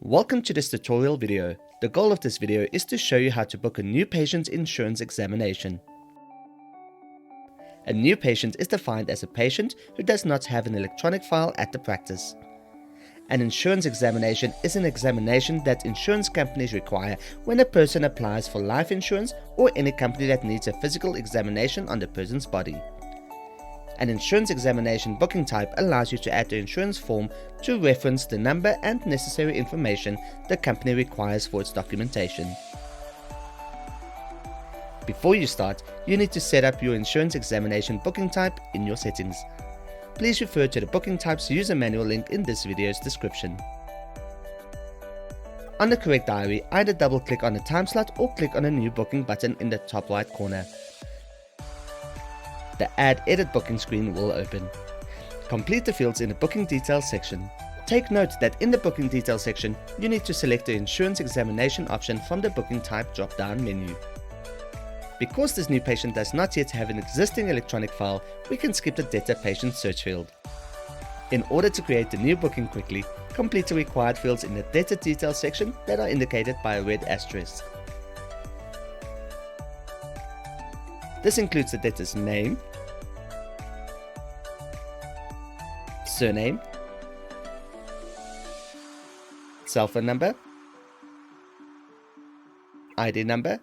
Welcome to this tutorial video. The goal of this video is to show you how to book a new patient's insurance examination. A new patient is defined as a patient who does not have an electronic file at the practice. An insurance examination is an examination that insurance companies require when a person applies for life insurance or any company that needs a physical examination on the person's body. An insurance examination booking type allows you to add the insurance form to reference the number and necessary information the company requires for its documentation. Before you start, you need to set up your insurance examination booking type in your settings. Please refer to the booking types user manual link in this video's description. On the correct diary, either double click on the time slot or click on the new booking button in the top right corner. The Add Edit Booking screen will open. Complete the fields in the Booking Details section. Take note that in the Booking Details section, you need to select the Insurance Examination option from the Booking Type drop-down menu. Because this new patient does not yet have an existing electronic file, we can skip the Debtor Patient search field. In order to create the new booking quickly, complete the required fields in the Debtor Details section that are indicated by a red asterisk. This includes the debtor's name, surname, cell phone number, ID number,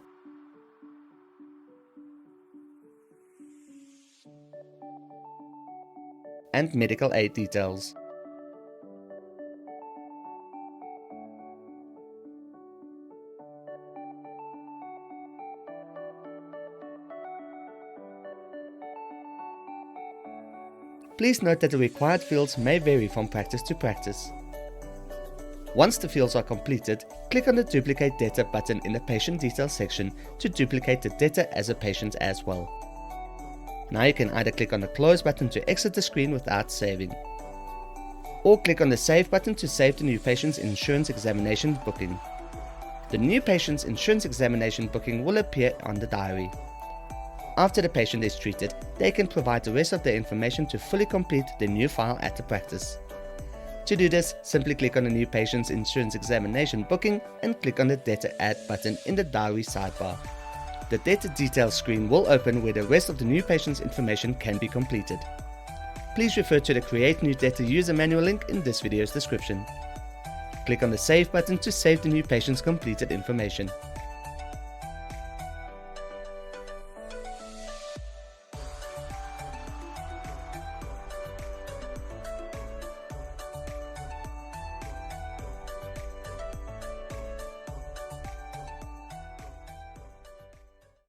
and medical aid details. Please note that the required fields may vary from practice to practice. Once the fields are completed, click on the Duplicate Debtor button in the Patient Details section to duplicate the debtor as a patient as well. Now you can either click on the Close button to exit the screen without saving, or click on the Save button to save the new patient's insurance examination booking. The new patient's insurance examination booking will appear on the diary. After the patient is treated, they can provide the rest of their information to fully complete the new file at the practice. To do this, simply click on the new patient's insurance examination booking and click on the Debtor Add button in the diary sidebar. The Debtor Details screen will open where the rest of the new patient's information can be completed. Please refer to the Create New Debtor user manual link in this video's description. Click on the Save button to save the new patient's completed information.